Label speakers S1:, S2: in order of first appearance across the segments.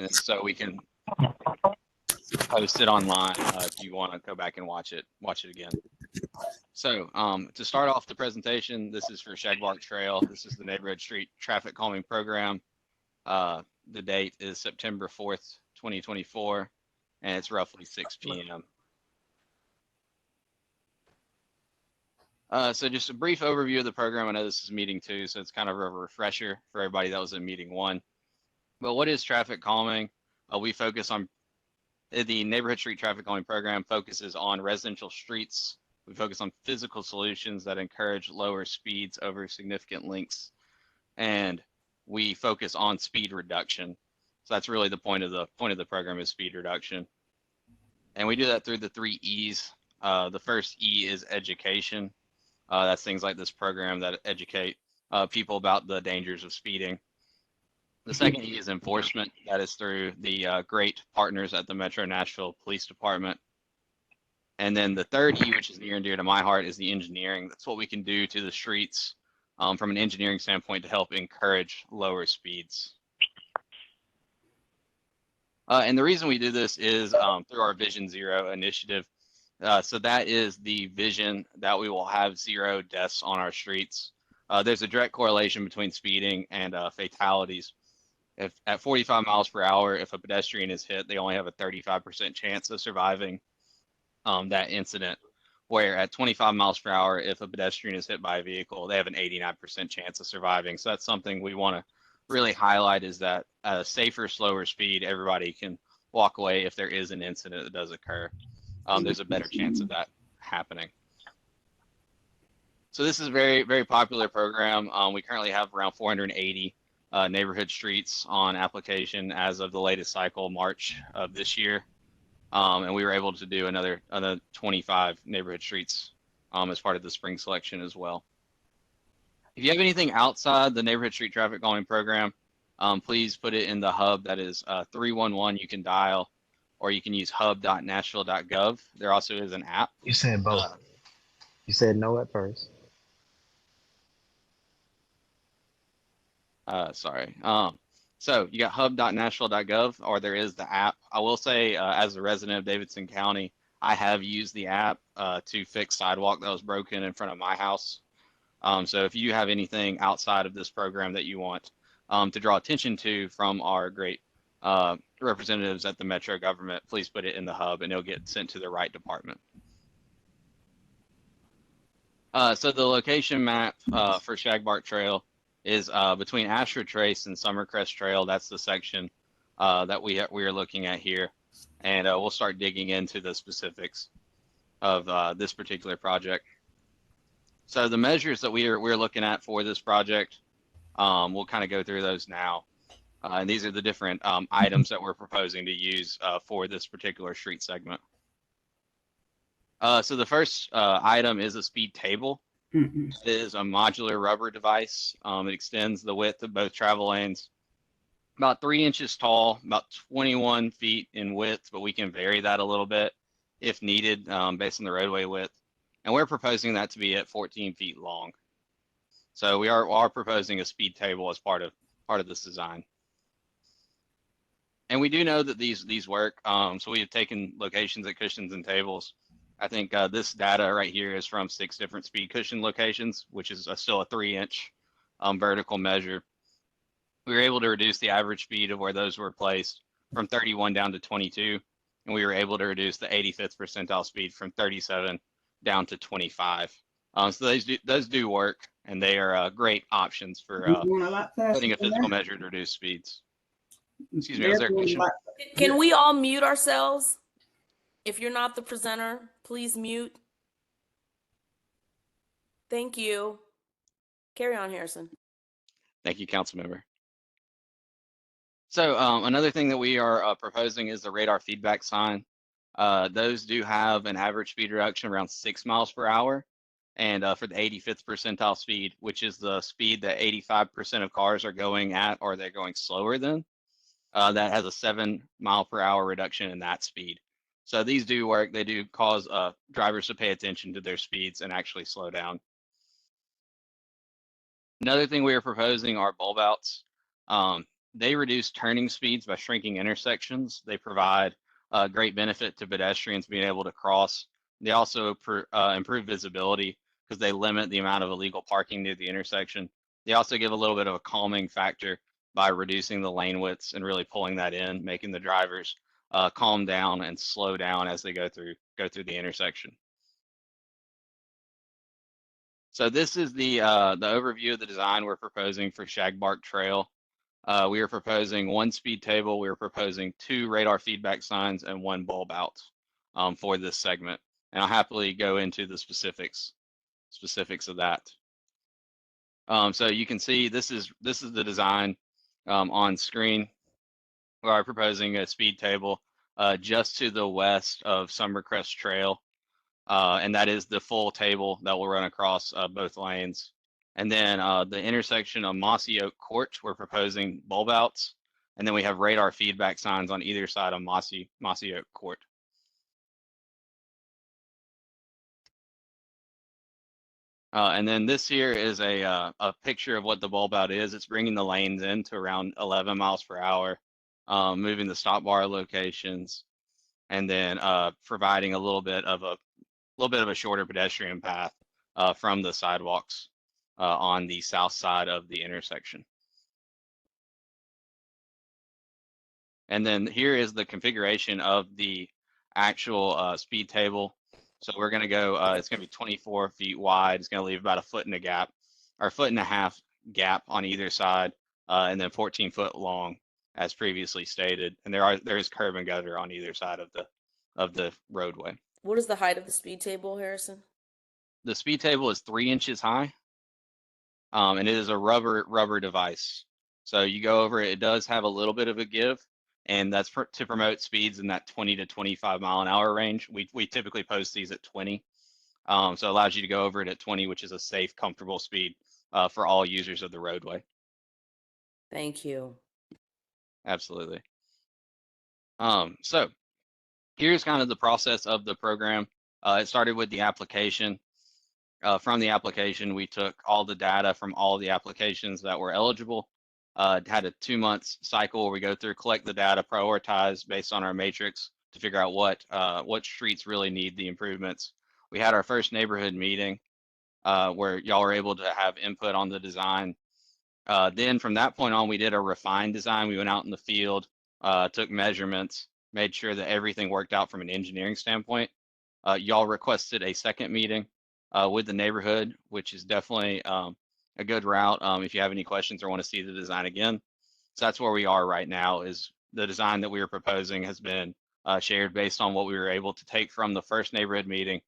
S1: and so we can post it online if you want to go back and watch it again. So to start off the presentation, this is for Shagbark Trail. This is the Neighborhood Street Traffic Calming Program. The date is September 4th, 2024, and it's roughly 6 p.m. So just a brief overview of the program. I know this is meeting 2, so it's kind of a refresher for everybody that was in meeting 1. But what is traffic calming? We focus on the Neighborhood Street Traffic Calming Program focuses on residential streets. We focus on physical solutions that encourage lower speeds over significant lengths, and we focus on speed reduction. So that's really the point of the program is speed reduction, and we do that through the 3 E's. The first E is education. That's things like this program that educate people about the dangers of speeding. The second E is enforcement. That is through the great partners at the Metro Nashville Police Department. And then the third E, which is near and dear to my heart, is the engineering. That's what we can do to the streets from an engineering standpoint to help encourage lower speeds. And the reason we do this is through our Vision Zero initiative. So that is the vision that we will have 0 deaths on our streets. There's a direct correlation between speeding and fatalities. If at 45 miles per hour, if a pedestrian is hit, they only have a 35% chance of surviving that incident, where at 25 miles per hour, if a pedestrian is hit by a vehicle, they have an 89% chance of surviving. So that's something we want to really highlight, is that at a safer, slower speed, everybody can walk away if there is an incident that does occur. There's a better chance of that happening. So this is a very, very popular program. We currently have around 480 neighborhood streets on application as of the latest cycle, March of this year. And we were able to do another 25 neighborhood streets as part of the spring selection as well. If you have anything outside the Neighborhood Street Traffic Calming Program, please put it in the hub. That is 311 you can dial, or you can use hub.Nashville.gov. There also is an app.
S2: You said both. You said no at first.
S1: Sorry. So you got hub.Nashville.gov, or there is the app. I will say, as a resident of Davidson County, I have used the app to fix sidewalk that was broken in front of my house. So if you have anything outside of this program that you want to draw attention to from our great representatives at the Metro government, please put it in the hub and it'll get sent to the right department. So the location map for Shagbark Trail is between Ashford Trace and Summercrest Trail. That's the section that we are looking at here, and we'll start digging into the specifics of this particular project. So the measures that we're looking at for this project, we'll kind of go through those now, and these are the different items that we're proposing to use for this particular street segment. So the first item is a speed table. It is a modular rubber device. It extends the width of both travel lanes, about 3 inches tall, about 21 feet in width, but we can vary that a little bit if needed based on the roadway width. And we're proposing that to be at 14 feet long. So we are proposing a speed table as part of this design. And we do know that these work. So we have taken locations at cushions and tables. I think this data right here is from 6 different speed cushion locations, which is still a 3-inch vertical measure. We were able to reduce the average speed of where those were placed from 31 down to 22, and we were able to reduce the 85th percentile speed from 37 down to 25. So those do work, and they are great options for putting a physical measure to reduce speeds. Excuse me, was there a question?
S3: Can we all mute ourselves? If you're not the presenter, please mute. Thank you. Carry on, Harrison.
S1: Thank you, council member. So another thing that we are proposing is the radar feedback sign. Those do have an average speed reduction around 6 miles per hour. And for the 85th percentile speed, which is the speed that 85% of cars are going at, or they're going slower than, that has a 7 mile per hour reduction in that speed. So these do work. They do cause drivers to pay attention to their speeds and actually slow down. Another thing we are proposing are bulb outs. they reduce turning speeds by shrinking intersections. They provide great benefit to pedestrians being able to cross. They also improve visibility because they limit the amount of illegal parking near the intersection. They also give a little bit of a calming factor by reducing the lane widths and really pulling that in, making the drivers calm down and slow down as they go through the intersection. So this is the overview of the design we're proposing for Shagbark Trail. We are proposing one speed table. We are proposing 2 radar feedback signs and 1 bulb out for this segment. And I'll happily go into the specifics of that. So you can see this is the design on screen. We are proposing a speed table just to the west of Summercrest Trail. And that is the full table that will run across both lanes. And then the intersection of Mossy Oak Court, we're proposing bulb outs. And then we have radar feedback signs on either side of Mossy Oak Court. And then this here is a picture of what the bulb out is. It's bringing the lanes in to around 11 miles per hour, moving the stop bar locations, and then providing a little bit of a shorter pedestrian path from the sidewalks on the south side of the intersection. And then here is the configuration of the actual speed table. So we're going to go, it's going to be 24 feet wide. It's going to leave about a foot and a gap, or a foot and a half gap on either side, and then 14-foot long, as previously stated. And there is curb and gutter on either side of the roadway.
S3: What is the height of the speed table, Harrison?
S1: The speed table is 3 inches high, and it is a rubber device. So you go over it, it does have a little bit of a give, and that's to promote speeds in that 20 to 25 mile an hour range. We typically post these at 20. So it allows you to go over it at 20, which is a safe, comfortable speed for all users of the roadway.
S3: Thank you.
S1: Absolutely. So here's kind of the process of the program. It started with the application. From the application, we took all the data from all the applications that were eligible, had a 2-month cycle where we go through, collect the data, prioritize based on our matrix to figure out what streets really need the improvements. We had our first neighborhood meeting where y'all were able to have input on the design. Then from that point on, we did a refined design. We went out in the field, took measurements, made sure that everything worked out from an engineering standpoint. Y'all requested a second meeting with the neighborhood, which is definitely a good route if you have any questions or want to see the design again. So that's where we are right now. Is the design that we were proposing has been shared based on what we were able to take from the first neighborhood meeting,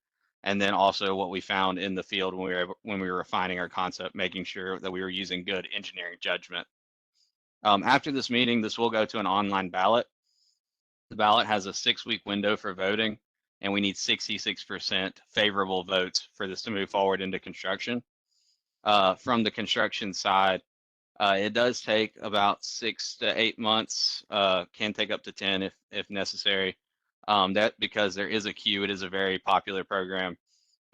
S1: and then also what we found in the field when we were refining our concept, making sure that we were using good engineering judgment. After this meeting, this will go to an online ballot. The ballot has a 6-week window for voting, and we need 66% favorable votes for this to move forward into construction. From the construction side, it does take about 6 to 8 months, can take up to 10 if necessary. That because there is a queue, it is a very popular program,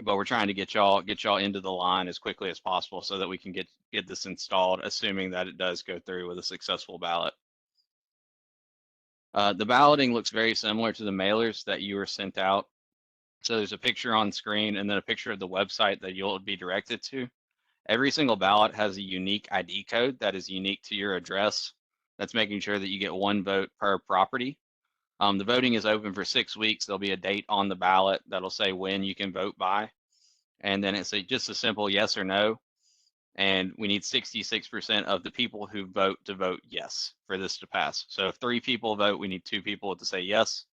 S1: but we're trying to get y'all into the line as quickly as possible so that we can get this installed, assuming that it does go through with a successful ballot. The balloting looks very similar to the mailers that you were sent out. So there's a picture on screen and then a picture of the website that you'll be directed to. Every single ballot has a unique ID code that is unique to your address. That's making sure that you get 1 vote per property. The voting is open for 6 weeks. There'll be a date on the ballot that'll say when you can vote by. And then it's just a simple yes or no. And we need 66% of the people who vote to vote yes for this to pass. So if 3 people vote, we need 2 people to say yes.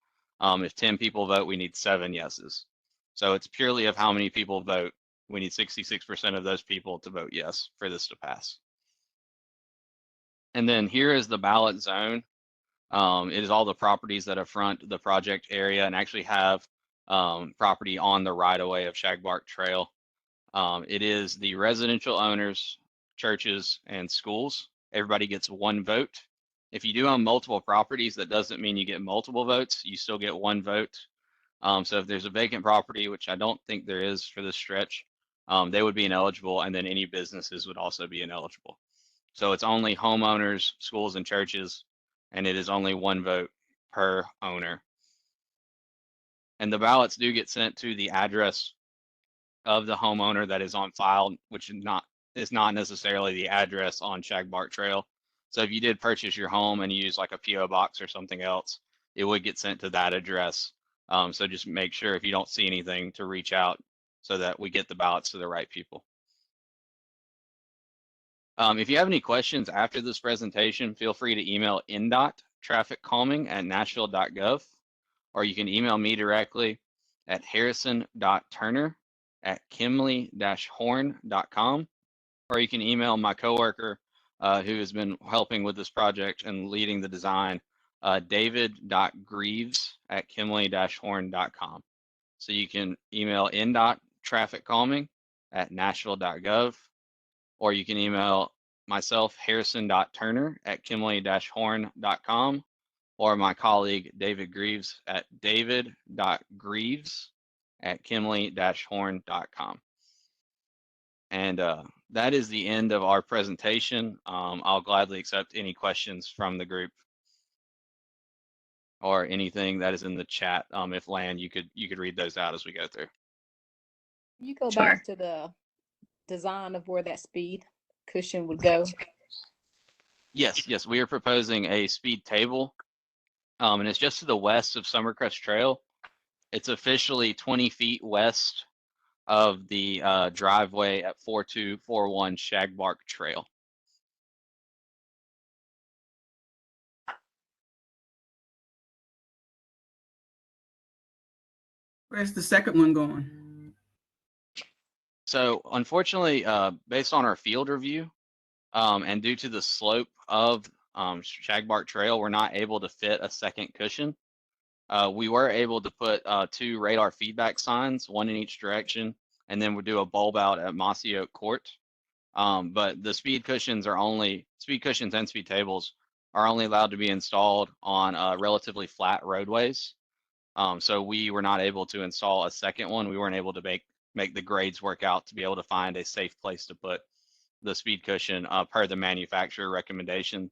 S1: If 10 people vote, we need 7 yeses. So it's purely of how many people vote. We need 66% of those people to vote yes for this to pass. And then here is the ballot zone. It is all the properties that front the project area and actually have property on the right-of-way of Shagbark Trail. It is the residential owners, churches, and schools. Everybody gets 1 vote. If you do own multiple properties, that doesn't mean you get multiple votes. You still get 1 vote. So if there's a vacant property, which I don't think there is for this stretch, they would be ineligible, and then any businesses would also be ineligible. So it's only homeowners, schools, and churches, and it is only one vote per owner. And the ballots do get sent to the address of the homeowner that is on file, which is not necessarily the address on Shagbark Trail. So if you did purchase your home and you use like a PO box or something else, it would get sent to that address. So just make sure if you don't see anything to reach out so that we get the ballots to the right people. If you have any questions after this presentation, feel free to email NDOT TrafficCalming.Nashville.gov, or you can email me directly at harrison.turner@kimley-horn.com, or you can email my coworker who has been helping with this project and leading the design, david.greaves@kimley-horn.com. So you can email NDOT TrafficCalming@Nashville.gov, or you can email myself, harrison.turner@kimley-horn.com, or my colleague, David Greaves, at david.greaves@kimley-horn.com. And that is the end of our presentation. I'll gladly accept any questions from the group or anything that is in the chat. If Lan, you could read those out as we go through.
S4: You go back to the design of where that speed cushion would go.
S1: Yes, we are proposing a speed table, and it's just to the west of Summercrest Trail. It's officially 20 feet west of the driveway at 4241 Shagbark Trail.
S5: Where's the second one going?
S1: So unfortunately, based on our field review, and due to the slope of Shagbark Trail, we're not able to fit a second cushion. We were able to put 2 radar feedback signs, one in each direction, and then we'll do a bulb out at Mossy Oak Court. But the speed cushions and speed tables are only allowed to be installed on relatively flat roadways. So we were not able to install a second one. We weren't able to make the grades work out to be able to find a safe place to put the speed cushion per the manufacturer recommendations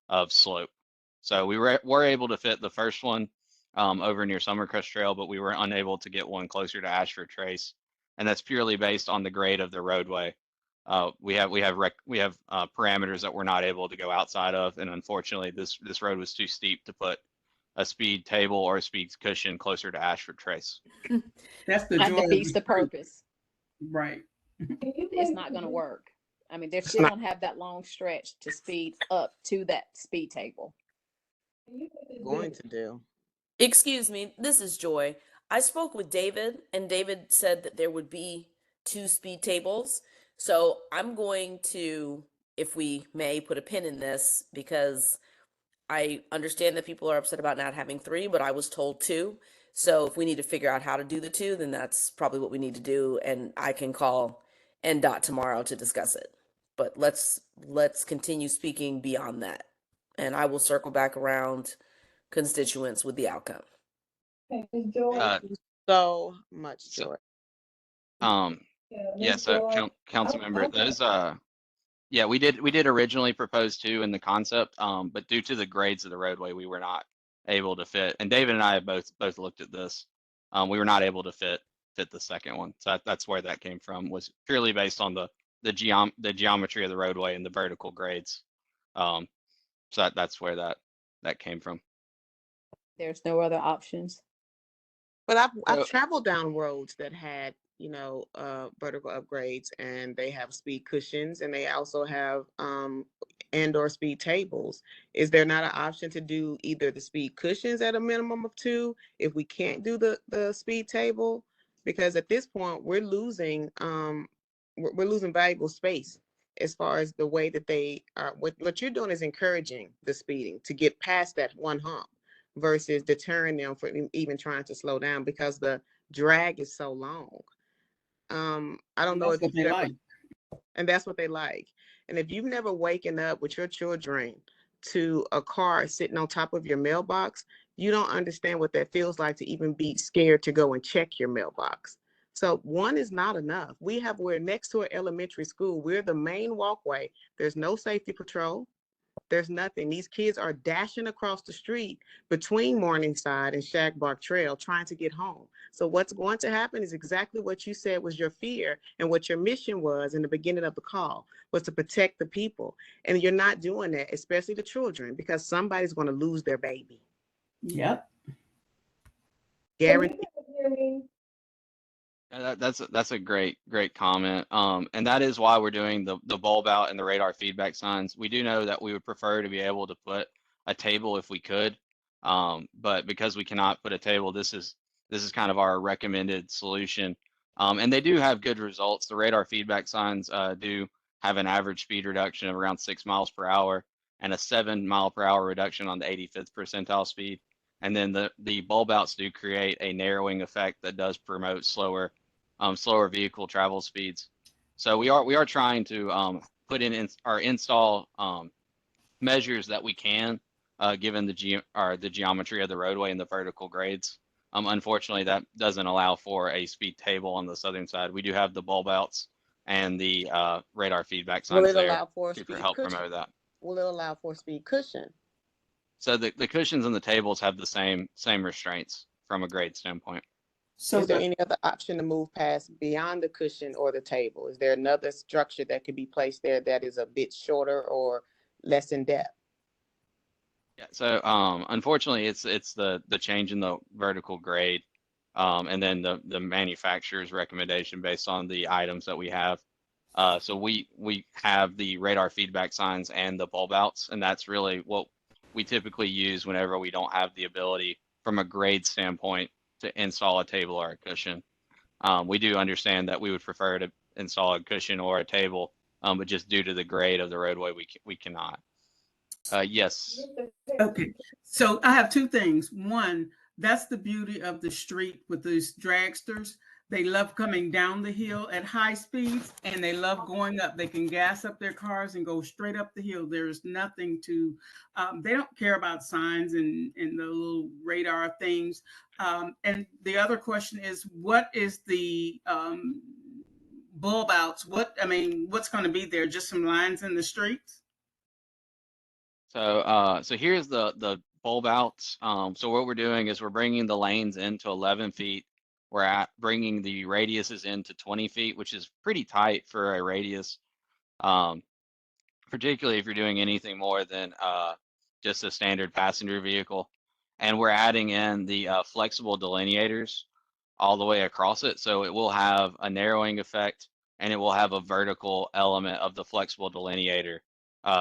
S1: of slope. So we were able to fit the first one over near Summercrest Trail, but we were unable to get one closer to Ashford Trace, and that's purely based on the grade of the roadway. We have parameters that we're not able to go outside of, and unfortunately, this road was too steep to put a speed table or a speed cushion closer to Ashford Trace.
S5: That's the
S4: That
S5: joy
S4: defeats
S5: of
S4: the purpose.
S5: Right.
S4: It's not going to work. I mean, they still don't have that long stretch to speed up to that speed table.
S6: Going to do.
S3: Excuse me, this is Joy. I spoke with David, and David said that there would be 2 speed tables. So I'm going to, if we may, put a pin in this, because I understand that people are upset about not having 3, but I was told 2. So if we need to figure out how to do the 2, then that's probably what we need to do, and I can call NDOT tomorrow to discuss it. But let's continue speaking beyond that, and I will circle back around constituents with the outcome.
S6: So much
S1: So-
S6: joy.
S1: So council member, those yeah, we did originally propose 2 in the concept, but due to the grades of the roadway, we were not able to fit. And David and I have both looked at this. We were not able to fit the second one. So that's where that came from, was purely based on the geometry of the roadway and the vertical grades. So that's where that came from.
S4: There's no other options.
S6: But I've
S1: So-
S6: traveled down roads that had, vertical upgrades, and they have speed cushions, and they also have and/or speed tables. Is there not an option to do either the speed cushions at a minimum of 2 if we can't do the speed table? Because at this point we're losing valuable space as far as the way that they are. What you're doing is encouraging the speeding to get past that one hump versus deterring them from even trying to slow down because the drag is so long. I don't know if
S5: That's what they like.
S6: and that's what they like. And if you've never waken up with your children to a car sitting on top of your mailbox, you don't understand what that feels like to even be scared to go and check your mailbox. So one is not enough. We're next to an elementary school. We're the main walkway. There's no safety patrol. There's nothing. These kids are dashing across the street between Morningside and Shagbark Trail trying to get home. So what's going to happen is exactly what you said was your fear and what your mission was in the beginning of the call, was to protect the people. And you're not doing that, especially the children, because somebody's going to lose their baby.
S5: Yep.
S6: Guaranteed.
S1: That's a great comment. And that is why we're doing the bulb out and the radar feedback signs. We do know that we would prefer to be able to put a table if we could, but because we cannot put a table, this is kind of our recommended solution. And they do have good results. The radar feedback signs do have an average speed reduction of around 6 miles per hour and a 7 mile per hour reduction on the 85th percentile speed. And then the bulb outs do create a narrowing effect that does promote slower vehicle travel speeds. So we are trying to put in our install measures that we can, given the geometry of the roadway and the vertical grades. Unfortunately, that doesn't allow for a speed table on the southern side. We do have the bulb outs and the radar feedback
S6: Will
S1: signs
S6: it
S1: there
S6: allow for a
S1: to
S6: speed
S1: help
S6: cushion?
S1: promote that.
S6: Will it allow for a speed cushion?
S1: So the cushions and the tables have the same restraints from a grade standpoint.
S5: So
S6: is there any other option to move past beyond the cushion or the table? Is there another structure that could be placed there that is a bit shorter or less in depth?
S1: Yeah. So unfortunately, it's the change in the vertical grade, and then the manufacturer's recommendation based on the items that we have. So we have the radar feedback signs and the bulb outs, and that's really what we typically use whenever we don't have the ability from a grade standpoint to install a table or a cushion. We do understand that we would prefer to install a cushion or a table, but just due to the grade of the roadway, we cannot. Yes.
S5: Okay, so I have two things. One, that's the beauty of the street with these dragsters. They love coming down the hill at high speeds and they love going up. They can gas up their cars and go straight up the hill. There's nothing to, they don't care about signs and the little radar things. And the other question is, what is the bulb outs? What's going to be there? Just some lines in the streets?
S1: So here's the bulb outs. So what we're doing is we're bringing the lanes into 11 feet. We're bringing the radiuses into 20 feet, which is pretty tight for a radius, particularly if you're doing anything more than just a standard passenger vehicle. And we're adding in the flexible delineators all the way across it. So it will have a narrowing effect and it will have a vertical element of the flexible delineator,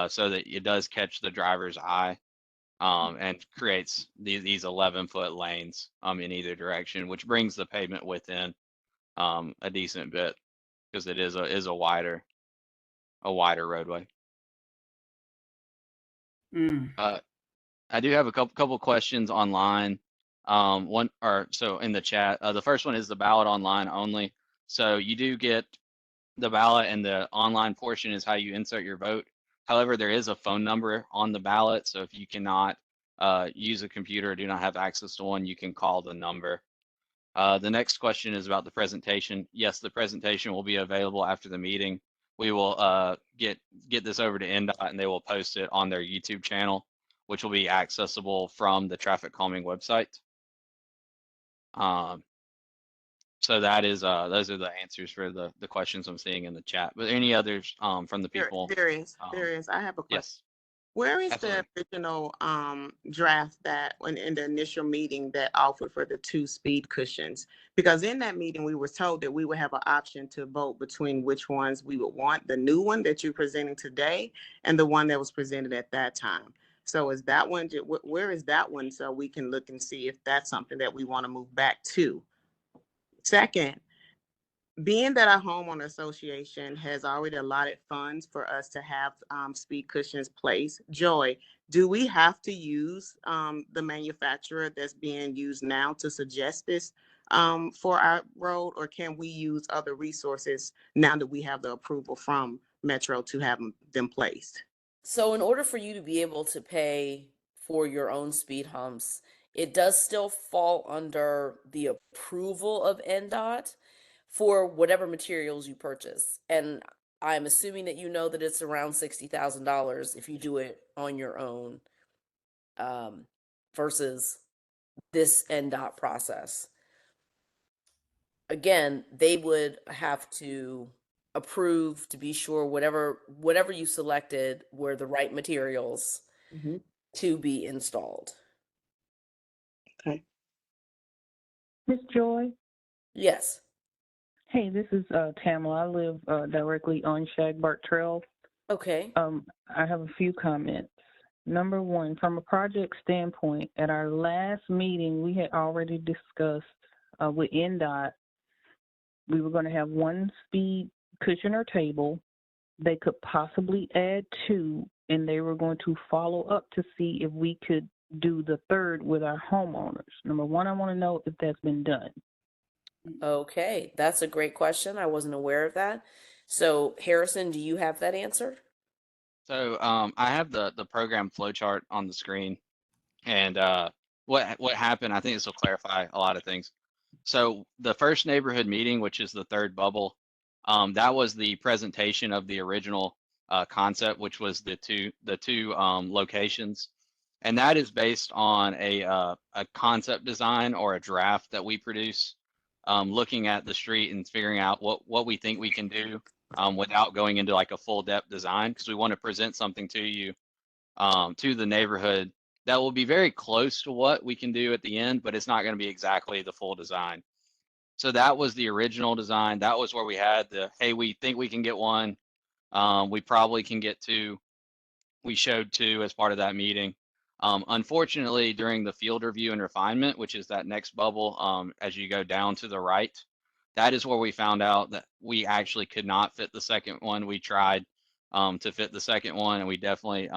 S1: so that it does catch the driver's eye, and creates these 11-foot lanes in either direction, which brings the pavement within a decent bit because it is a wider roadway.
S5: Mm.
S1: I do have a couple questions online. So in the chat. The first one is the ballot online only. So you do get the ballot, and the online portion is how you insert your vote. However, there is a phone number on the ballot, so if you cannot use a computer or do not have access to one, you can call the number. The next question is about the presentation. Yes, the presentation will be available after the meeting. We will get this over to NDOT, and they will post it on their YouTube channel, which will be accessible from the Traffic Calming website. So that is those are the answers for the questions I'm seeing in the chat. But any others from the people?
S6: There is. I have a question.
S1: Yes.
S6: Where is
S1: Absolutely.
S6: the original draft that when in the initial meeting that offered for the 2 speed cushions? Because in that meeting, we were told that we would have an option to vote between which ones we would want, the new one that you're presenting today and the one that was presented at that time. So is that one, where is that one? So we can look and see if that's something that we want to move back to. Second, being that our homeowner association has already allotted funds for us to have speed cushions placed, Joy, do we have to use the manufacturer that's being used now to suggest this for our road, or can we use other resources now that we have the approval from Metro to have them placed?
S3: So in order for you to be able to pay for your own speed humps, it does still fall under the approval of NDOT, for whatever materials you purchase. And I'm assuming that you know that it's around $60,000 if you do it on your own, versus this NDOT process. Again, they would have to approve to be sure whatever you selected were the right materials
S6: Mhm.
S3: to be installed.
S6: Okay.
S7: Miss Joy,
S3: Yes.
S7: hey, this is Tamala. I live directly on Shagbark Trail.
S3: Okay.
S7: I have a few comments. Number one, from a project standpoint, at our last meeting, we had already discussed with NDOT, we were going to have one speed cushion or table. They could possibly add two, and they were going to follow up to see if we could do the third with our homeowners. Number one, I want to know if that's been done.
S3: Okay, that's a great question. I wasn't aware of that. So, Harrison, do you have that answer?
S1: So I have the program flowchart on the screen, and what happened, I think this will clarify a lot of things. So the first neighborhood meeting, which is the third bubble, that was the presentation of the original concept, which was the two locations, and that is based on a concept design or a draft that we produce, looking at the street and figuring out what we think we can do, without going into like a full depth design, because we want to present something to you, to the neighborhood that will be very close to what we can do at the end, but it's not going to be exactly the full design. So that was the original design. That was where we had the, hey, we think we can get one. We probably can get two. We showed two as part of that meeting. Unfortunately, during the field review and refinement, which is that next bubble, as you go down to the right, that is where we found out that we actually could not fit the second one. We tried to fit the second one, and we definitely,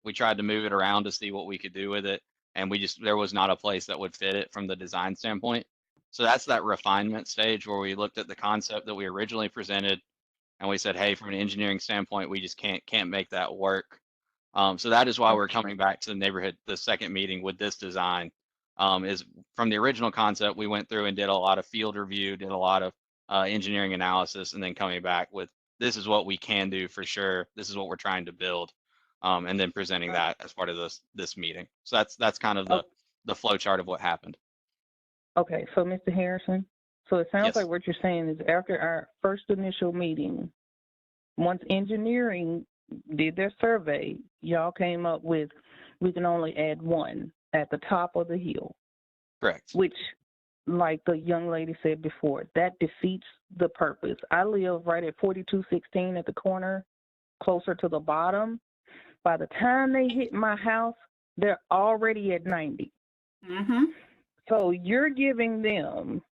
S1: we tried to move it around to see what we could do with it, and there was not a place that would fit it from the design standpoint. So that's that refinement stage where we looked at the concept that we originally presented, and we said, hey, from an engineering standpoint, we just can't make that work. So that is why we're coming back to the second meeting with this design. Is from the original concept, we went through and did a lot of field review, did a lot of engineering analysis, and then coming back with, this is what we can do for sure. This is what we're trying to build, and then presenting that as part of this meeting. So that's kind of the flow chart of what happened.
S7: Okay, so Mr. Harrison, so it sounds
S1: Yes.
S7: like what you're saying is after our first initial meeting, once engineering did their survey, y'all came up with we can only add one at the top of the hill.
S1: Correct.
S7: Which, like the young lady said before, that defeats the purpose. I live right at 4216 at the corner, closer to the bottom. By the time they hit my house, they're already at 90.
S5: Mm-hmm.
S7: So you're giving them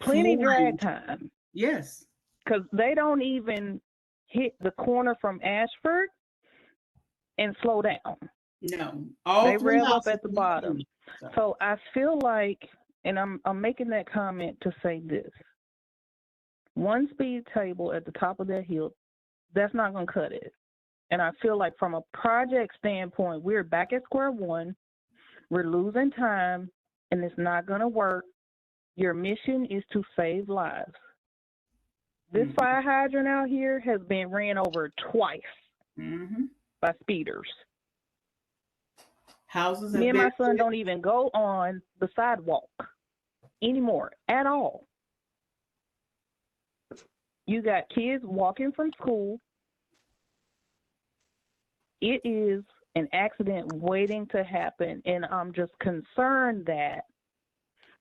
S7: plenty drag time.
S5: Yes.
S7: Because they don't even hit the corner from Ashford and slow down.
S5: No.
S7: They rev up at the bottom. So I feel like, and I'm making that comment to say this. One speed table at the top of that hill, that's not going to cut it. And I feel like from a project standpoint, we're back at square one. We're losing time, and it's not going to work. Your mission is to save lives. This fire hydrant out here has been ran over twice by speeders.
S5: Houses.
S7: Me and my son don't even go on the sidewalk anymore at all. You got kids walking from school. It is an accident waiting to happen, and I'm just concerned that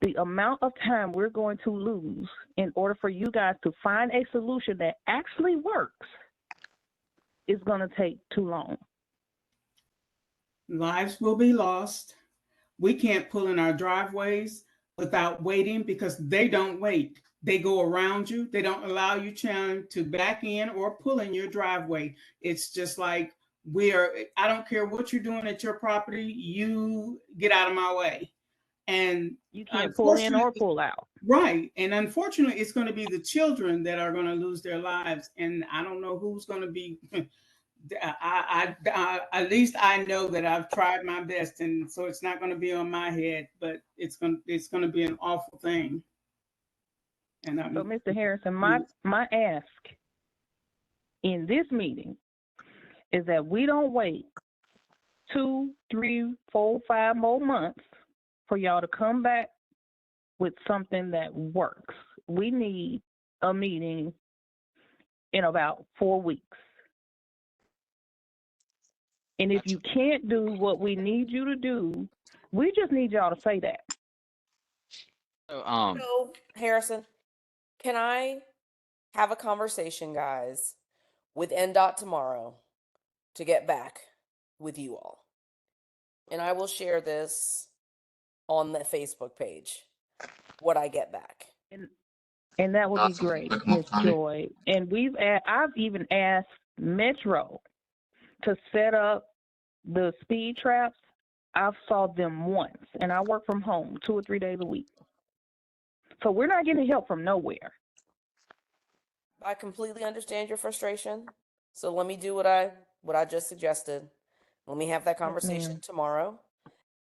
S7: the amount of time we're going to lose in order for you guys to find a solution that actually works is going to take too long.
S5: Lives will be lost. We can't pull in our driveways without waiting because they don't wait. They go around you. They don't allow you to back in or pull in your driveway. It's just like I don't care what you're doing at your property, you get out of my way. And
S7: you can't pull in or pull out.
S5: Right. And unfortunately, it's going to be the children that are going to lose their lives. And I don't know who's going to be at least I know that I've tried my best, and so it's not going to be on my head, but it's going to be an awful thing. And
S7: So, Mr. Harrison, my ask in this meeting is that we don't wait 2, 3, 4, 5 more months for y'all to come back with something that works. We need a meeting in about 4 weeks. And if you can't do what we need you to do, we just need y'all to say that.
S3: So, Harrison, can I have a conversation, guys, with NDOT tomorrow to get back with you all? And I will share this on the Facebook page, what I get back.
S7: And that would be great, Ms. Joy. And I've even asked Metro to set up the speed traps. I've saw them once, and I work from home 2 or 3 days a week. So we're not getting help from nowhere.
S3: I completely understand your frustration. So let me do what I just suggested. Let me have that conversation tomorrow,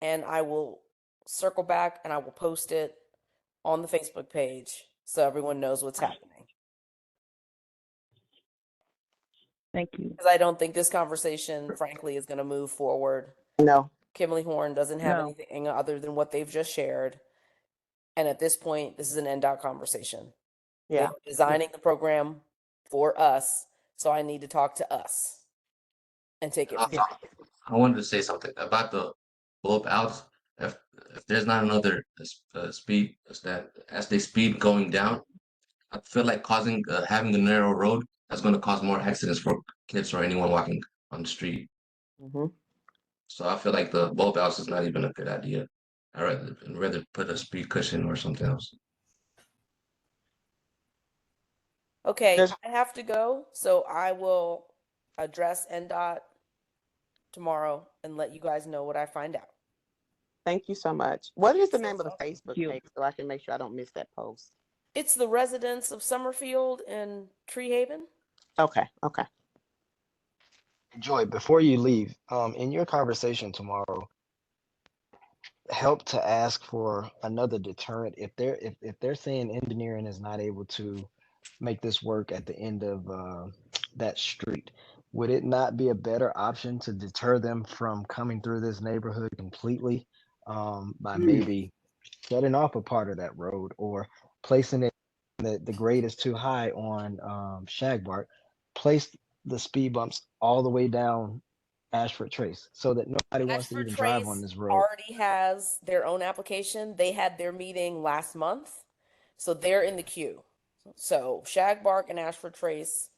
S3: and I will circle back and I will post it on the Facebook page so everyone knows what's happening.
S7: Thank you.
S3: Because I don't think this conversation, frankly, is going to move forward.
S6: No.
S3: Kimberly Horn doesn't have anything other than what they've just shared. And at this point, this is an NDOT conversation.
S6: Yeah.
S3: They're designing the program for us, so I need to talk to us and take it from there.
S8: I wanted to say something about the bulb outs. If there's not another speed that as they speed going down, I feel like having a narrow road that's going to cause more accidents for kids or anyone walking on the street.
S6: Mm-hmm.
S8: So I feel like the bulb outs is not even a good idea. I'd rather put a speed cushion or something else.
S3: Okay, I have to go, so I will address NDOT tomorrow and let you guys know what I find out.
S6: Thank you so much. What is the name of the Facebook page so I can make sure I don't miss that post?
S3: It's the residents of Summerfield and Tree Haven.
S6: Okay. Okay.
S2: Joy, before you leave, in your conversation tomorrow, help to ask for another deterrent. If they're saying engineering is not able to make this work at the end of that street, would it not be a better option to deter them from coming through this neighborhood completely by maybe shutting off a part of that road or placing it the grade is too high on Shagbark, place the speed bumps all the way down Ashford Trace so that nobody wants to even drive on this road.
S3: Already has their own application. They had their meeting last month, so they're in the queue. So Shagbark and Ashford Trace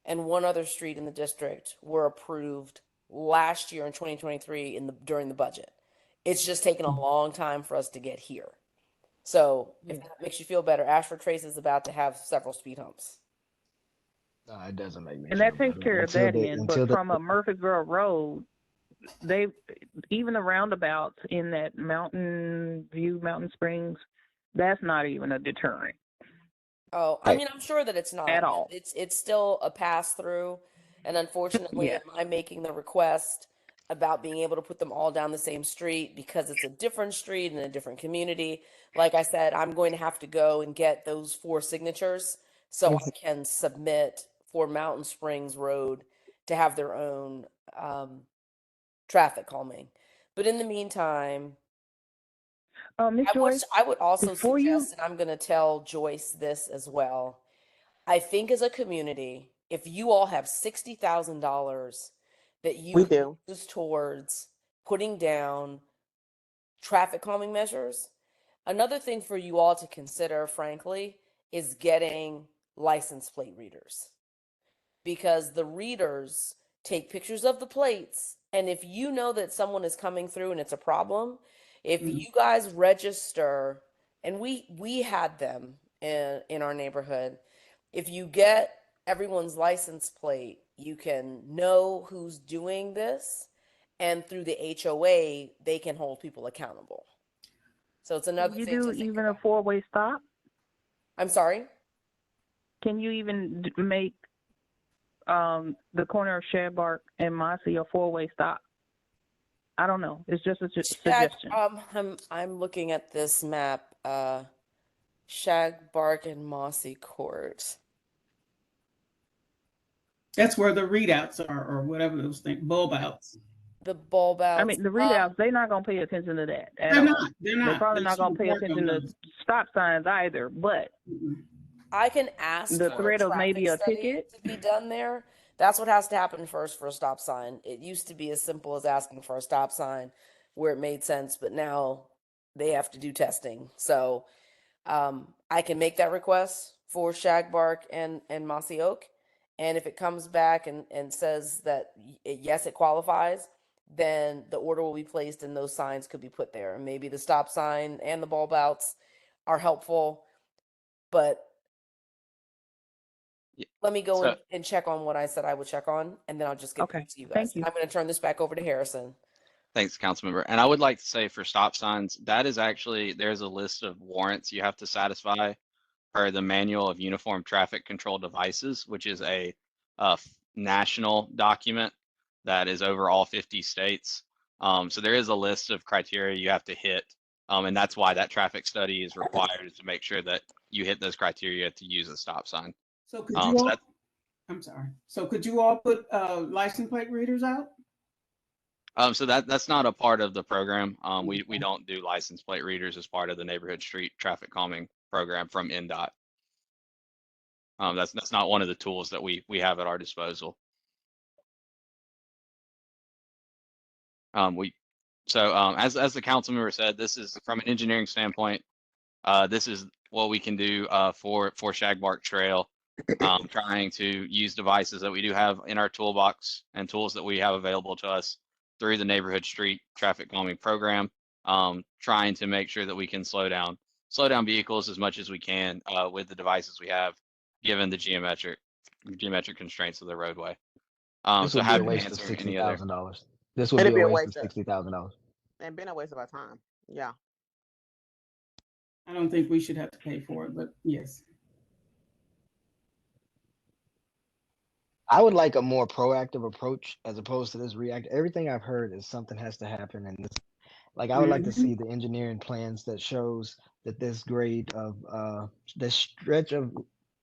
S3: and one other street in the district were approved last year in 2023 during the budget. It's just taken a long time for us to get here. So if that makes you feel better, Ashford Trace is about to have several speed humps.
S2: No, it doesn't make me.
S7: And that takes care of that end. But from a Murfreesboro Road, even the roundabouts in that Mountain View, Mountain Springs, that's not even a deterrent.
S3: Oh, I mean, I'm sure that it's not
S7: at all.
S3: It's still a pass through, and unfortunately, I'm making the request about being able to put them all down the same street because it's a different street in a different community. Like I said, I'm going to have to go and get those 4 signatures so I can submit for Mountain Springs Road to have their own traffic calming. But in the meantime, I would also suggest, and I'm going to tell Joyce this as well. I think as a community, if you all have $60,000 that you can use towards putting down traffic calming measures, another thing for you all to consider, frankly, is getting license plate readers. Because the readers take pictures of the plates, and if you know that someone is coming through and it's a problem, if you guys register, and we had them in our neighborhood, if you get everyone's license plate, you can know who's doing this, and through the HOA, they can hold people accountable. So it's another thing to think about.
S7: You do even a 4-way stop?
S3: I'm sorry?
S7: Can you even make the corner of Shagbark and Mossy a 4-way stop? I don't know. It's just a suggestion.
S3: I'm looking at this map. Shagbark and Mossy Court.
S5: That's where the readouts are, or whatever those things, bulb outs.
S3: The bulb outs.
S7: I mean, the readouts, they're not going to pay attention to that at
S5: They're
S7: all.
S5: not. They're not.
S7: They're probably
S5: They
S7: not going to
S5: shouldn't
S7: pay
S5: work
S7: attention
S5: on
S7: to
S5: those.
S7: stop signs either. But
S3: I can ask
S7: the
S3: for
S7: threat
S3: a
S7: of maybe
S3: traffic
S7: a
S3: study
S7: ticket.
S3: to be done there. That's what has to happen first for a stop sign. It used to be as simple as asking for a stop sign where it made sense, but now they have to do testing. So I can make that request for Shagbark and Mossy Oak. And if it comes back and says that yes, it qualifies, then the order will be placed and those signs could be put there. And maybe the stop sign and the bulb outs are helpful, but
S1: Yeah.
S3: let me go
S1: So
S3: and check on what I said I would check on, and then I'll just get
S7: Okay,
S3: back to you guys.
S7: thank you.
S3: I'm going to turn this back over to Harrison.
S1: thanks, Councilmember. And I would like to say for stop signs, that is actually, there's a list of warrants you have to satisfy per the Manual of Uniform Traffic Control Devices, which is a national document that is over all 50 states. So there is a list of criteria you have to hit. And that's why that traffic study is required, to make sure that you hit those criteria to use a stop sign.
S5: So could you
S1: So
S5: all, I'm sorry. So could you all put license plate readers out?
S1: So that's not a part of the program. We don't do license plate readers as part of the neighborhood street traffic calming program from NDOT. That's not one of the tools that we have at our disposal. As the council member said, this is from an engineering standpoint. This is what we can do for Shagbark Trail. Trying to use devices that we do have in our toolbox and tools that we have available to us through the neighborhood street traffic calming program. Trying to make sure that we can slow down vehicles as much as we can with the devices we have, given the geometric constraints of the roadway.
S2: This
S1: So
S2: would be a
S1: happy to
S2: waste of
S1: answer any other.
S2: $60,000. This would
S6: It'd
S2: be
S6: be
S2: a
S6: a
S2: waste
S6: waste
S2: of
S6: of,
S2: $60,000.
S6: and been a waste of our time. Yeah.
S5: I don't think we should have to pay for it, but yes.
S2: I would like a more proactive approach as opposed to this reactive. Everything I've heard is something has to happen, and this, like I would like to see the engineering plans that shows that this grade of this stretch of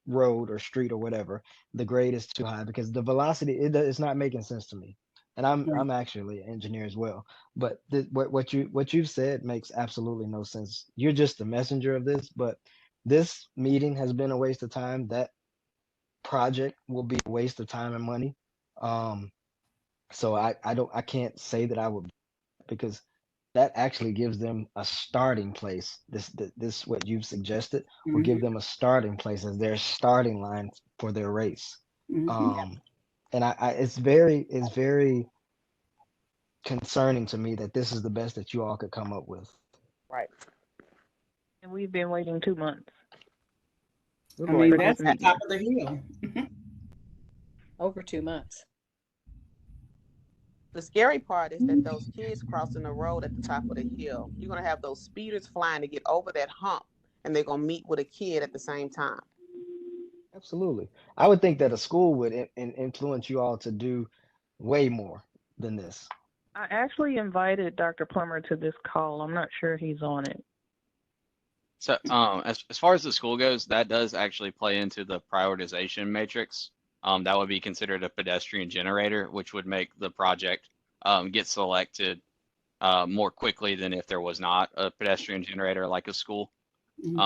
S2: road or street or whatever, the grade is too high because the velocity it's not making sense to me. And I'm actually an engineer as well, but what you've said makes absolutely no sense. You're just the messenger of this, but this meeting has been a waste of time. That project will be a waste of time and money. So I can't say that I would, because that actually gives them a starting place. This what you've suggested will give them a starting place as their starting line for their race. And it's very concerning to me that this is the best that you all could come up with.
S6: Right.
S7: And we've been waiting 2 months.
S5: I mean, that's the top of the hill.
S4: Over 2 months.
S6: The scary part is that those kids crossing the road at the top of the hill, you're going to have those speeders flying to get over that hump, and they're going to meet with a kid at the same time.
S2: Absolutely. I would think that a school would influence you all to do way more than this.
S7: I actually invited Dr. Plummer to this call. I'm not sure he's on it.
S1: So as far as the school goes, that does actually play into the prioritization matrix. That would be considered a pedestrian generator, which would make the project get selected more quickly than if there was not a pedestrian generator like a school.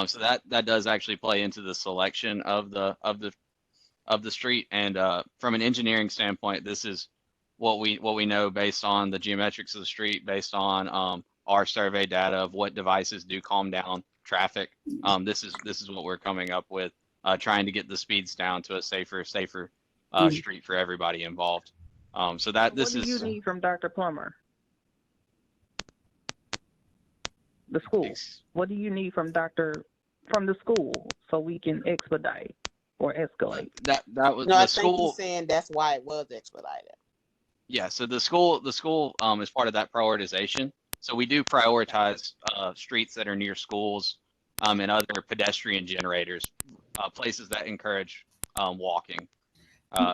S1: So that does actually play into the selection of the street. And from an engineering standpoint, this is what we know based on the geometrics of the street, based on our survey data of what devices do calm down traffic. This is what we're coming up with, trying to get the speeds down to a safer street for everybody involved. So that
S7: What do you need from Dr. Plummer? The school. What do you need from the school so we can expedite or escalate?
S1: That was
S6: No,
S1: the
S6: I
S1: school.
S6: think he's saying that's why it was expedited.
S1: Yeah, so the school is part of that prioritization. So we do prioritize streets that are near schools and other pedestrian generators, places that encourage walking.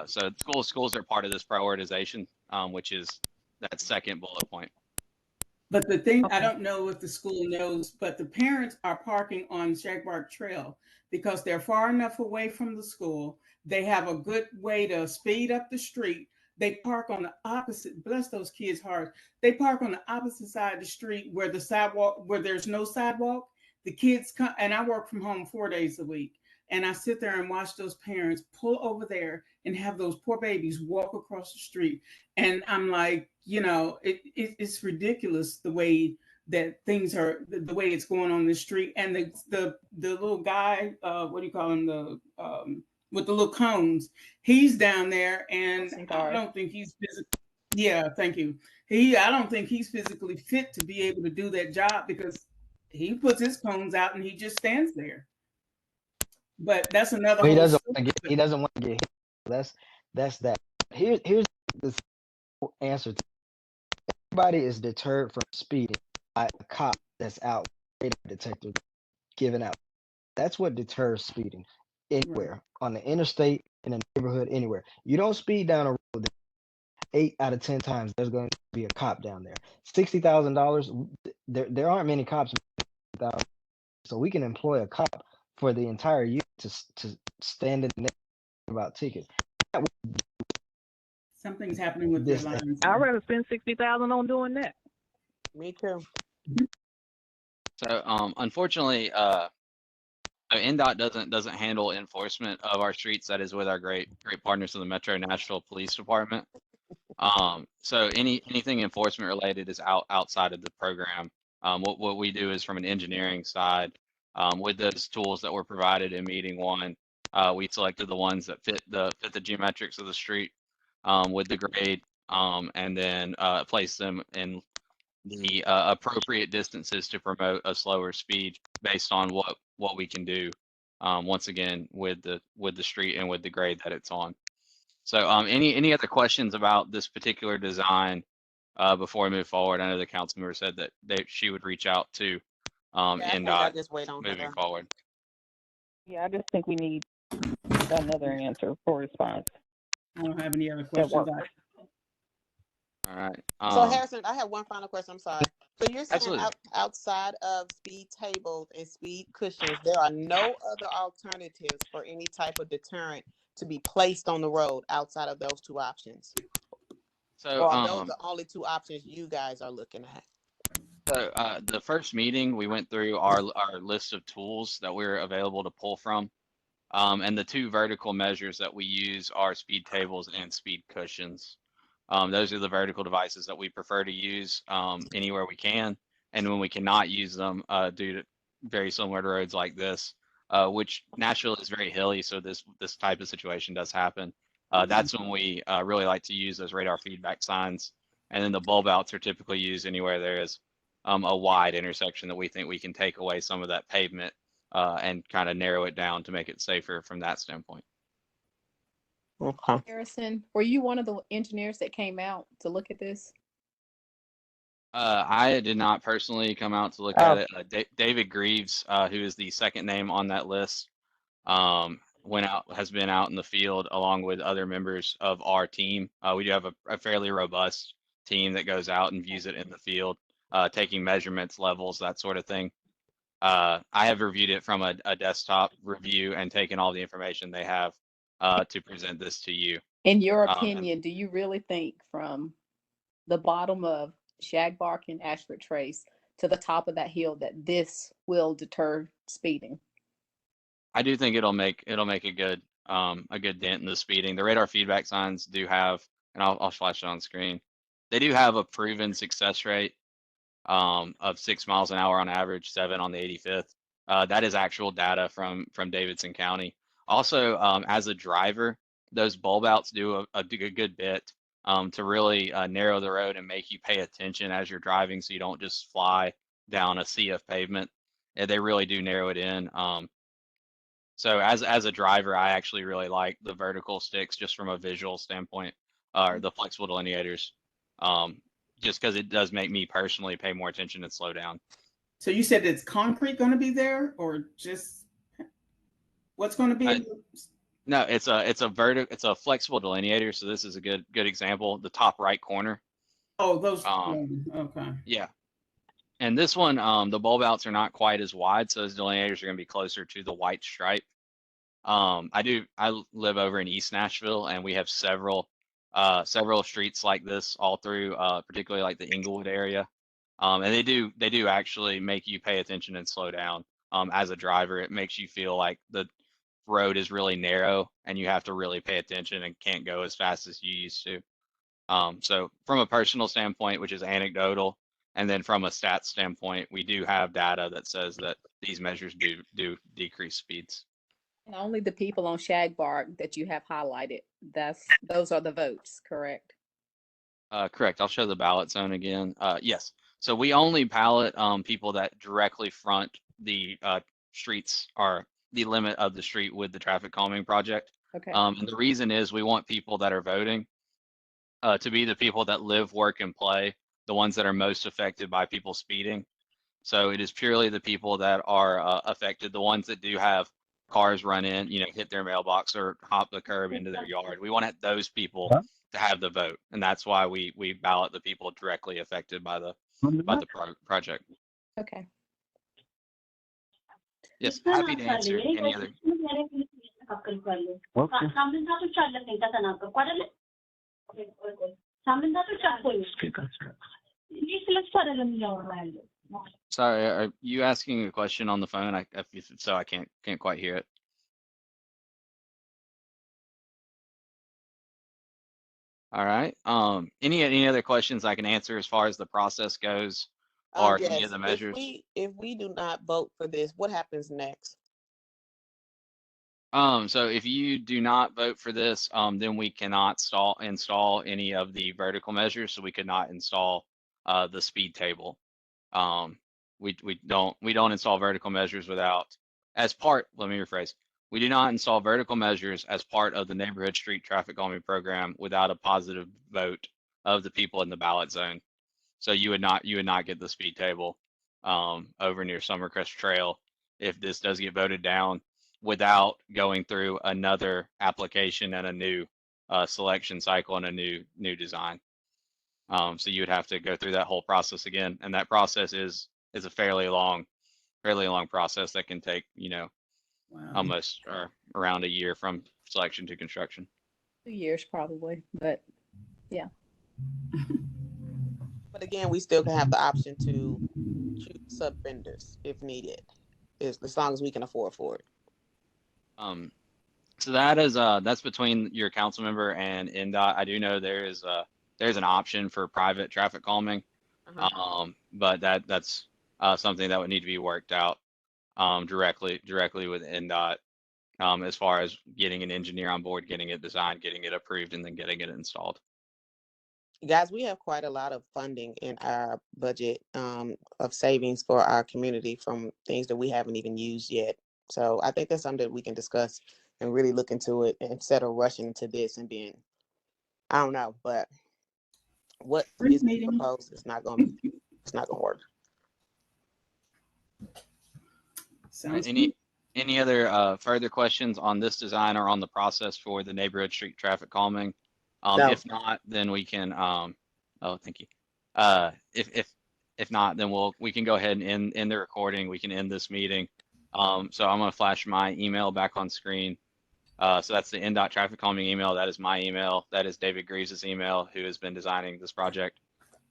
S1: So schools are part of this prioritization, which is that second bullet point.
S5: But the thing, I
S3: Okay.
S5: don't know if the school knows, but the parents are parking on Shagbark Trail because they're far enough away from the school. They have a good way to speed up the street. They park on the opposite, bless those kids' hearts. They park on the opposite side of the street where the sidewalk, where there's no sidewalk. The kids come, and I work from home 4 days a week. And I sit there and watch those parents pull over there and have those poor babies walk across the street. And I'm like, it's ridiculous the way that things are, the way it's going on the street. And the little guy, what do you call him, the with the little cones, he's down there, and I don't think he's physically. Yeah, thank you. I don't think he's physically fit to be able to do that job because he puts his cones out and he just stands there. But that's another.
S2: Well,
S5: whole
S2: he doesn't want to get hit. That's that. Here's the answer to everybody is deterred from speeding by a cop that's out, radar detector giving out. That's what deters speeding anywhere, on the interstate, in a neighborhood, anywhere. You don't speed down a road, 8 out of 10 times there's going to be a cop down there. $60,000, there aren't many cops, so we can employ a cop for the entire year to stand in the neighborhood about tickets.
S5: Something's happening with this lines.
S7: I'd rather spend $60,000 on doing that.
S6: Me too.
S1: So unfortunately, NDOT doesn't handle enforcement of our streets. That is with our great partners in the Metro Nashville Police Department. So anything enforcement related is outside of the program. What we do is from an engineering side, with those tools that were provided in meeting one, we selected the ones that fit the geometrics of the street, with the grade, and then place them in the appropriate distances to promote a slower speed based on what we can do, once again with the street and with the grade that it's on. So any other questions about this particular design before we move forward? I know the council member said that she would reach out to NDOT
S6: just wait on
S1: moving
S6: her.
S1: forward.
S7: Yeah, I just think we need another answer for response.
S5: I don't have any other questions.
S1: All right.
S6: So Harrison, I have one final question. I'm sorry. So you're saying outside of speed tables and speed cushions, there are no other alternatives for any type of deterrent to be placed on the road outside of those two options?
S1: So
S6: or are those the only two options you guys are looking at?
S1: So the first meeting, we went through our list of tools that we're available to pull from. And the two vertical measures that we use are speed tables and speed cushions. Those are the vertical devices that we prefer to use anywhere we can. And when we cannot use them due to very similar to roads like this, which Nashville is very hilly, so this type of situation does happen. That's when we really like to use those radar feedback signs. And then the bulb outs are typically used anywhere there is a wide intersection that we think we can take away some of that pavement and kind of narrow it down to make it safer from that standpoint.
S6: Okay.
S4: Harrison, were you one of the engineers that came out to look at this?
S1: I did not personally come out to look at it. David Greaves, who is the second name on that list, has been out in the field along with other members of our team. We do have a fairly robust team that goes out and views it in the field, taking measurements, levels, that sort of thing. I have reviewed it from a desktop review and taken all the information they have to present this to you.
S4: In your opinion, do you really think from the bottom of Shagbark and Ashford Trace to the top of that hill that this will deter speeding?
S1: I do think it'll make a good dent in the speeding. The radar feedback signs do have, and I'll flash it on screen. They do have a proven success rate of 6 miles an hour on average, 7 on the 85th. That is actual data from Davidson County. Also, as a driver, those bulb outs do a good bit to really narrow the road and make you pay attention as you're driving, so you don't just fly down a sea of pavement. They really do narrow it in. So as a driver, I actually really like the vertical sticks just from a visual standpoint, or the flexible delineators, just because it does make me personally pay more attention and slow down.
S5: So you said it's concrete going to be there, or just what's going to be?
S1: No, it's a flexible delineator. So this is a good example. The top right corner.
S5: Oh, those. Okay.
S1: Yeah. And this one, the bulb outs are not quite as wide, so those delineators are going to be closer to the white stripe. I live over in East Nashville, and we have several streets like this all through, particularly like the Inglewood area. And they do actually make you pay attention and slow down. As a driver, it makes you feel like the road is really narrow and you have to really pay attention and can't go as fast as you used to. So from a personal standpoint, which is anecdotal, and then from a stats standpoint, we do have data that says that these measures do decrease speeds.
S4: And only the people on Shagbark that you have highlighted, those are the votes, correct?
S1: Correct. I'll show the ballot zone again. Yes. So we only ballot people that directly front the streets or the limit of the street with the traffic calming project.
S4: Okay.
S1: And the reason is we want people that are voting to be the people that live, work, and play, the ones that are most affected by people speeding. So it is purely the people that are affected, the ones that do have cars run in, hit their mailbox or hop the curb into their yard. We want those people to have the vote, and that's why we ballot the people directly affected by the project.
S4: Okay.
S1: Yes, happy to answer any other. Sorry, are you asking a question on the phone? I can't quite hear it. All right. Any other questions I can answer as far as the process goes, or any of the measures?
S6: If we do not vote for this, what happens next?
S1: So if you do not vote for this, then we cannot install any of the vertical measures. So we could not install the speed table. We don't install vertical measures without let me rephrase. We do not install vertical measures as part of the neighborhood street traffic calming program without a positive vote of the people in the ballot zone. So you would not get the speed table over near Summercrest Trail if this does get voted down without going through another application and a new selection cycle and a new design. So you would have to go through that whole process again, and that process is a fairly long process that can take almost around a year from selection to construction.
S4: 2 years probably, but yeah.
S6: But again, we still can have the option to choose sub vendors if needed, as long as we can afford for it.
S1: So that's between your council member and NDOT. I do know there's an option for private traffic calming, but that's something that would need to be worked out directly with NDOT as far as getting an engineer on board, getting it designed, getting it approved, and then getting it installed.
S6: Guys, we have quite a lot of funding in our budget of savings for our community from things that we haven't even used yet. So I think that's something that we can discuss and really look into it instead of rushing into this and being, I don't know, but what is proposed is not going to work.
S1: Any other further questions on this design or on the process for the neighborhood street traffic calming? No. If not, then we can. Thank you. If not, then we can go ahead and end the recording. We can end this meeting. So I'm going to flash my email back on screen. So that's the NDOT traffic calming email. That is my email. That is David Greaves' email, who has been designing this project.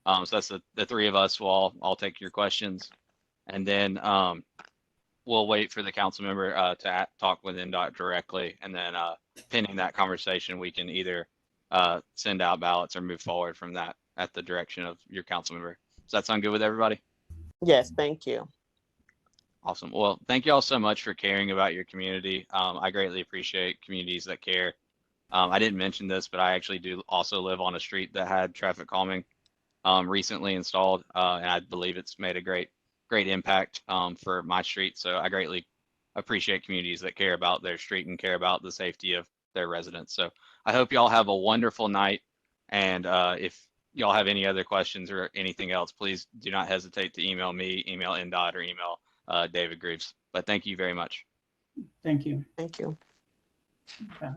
S1: So that's the three of us. We'll all take your questions, and then we'll wait for the council member to talk with NDOT directly, and then pending that conversation, we can either send out ballots or move forward from that at the direction of your council member. Does that sound good with everybody?
S6: Yes, thank you.
S1: Awesome. Well, thank you all so much for caring about your community. I greatly appreciate communities that care. I didn't mention this, but I actually do also live on a street that had traffic calming recently installed, and I believe it's made a great impact for my street. So I greatly appreciate communities that care about their street and care about the safety of their residents. So I hope y'all have a wonderful night. And if y'all have any other questions or anything else, please do not hesitate to email me, email NDOT, or email David Greaves. But thank you very much.
S5: Thank you.
S6: Thank you.
S5: Okay.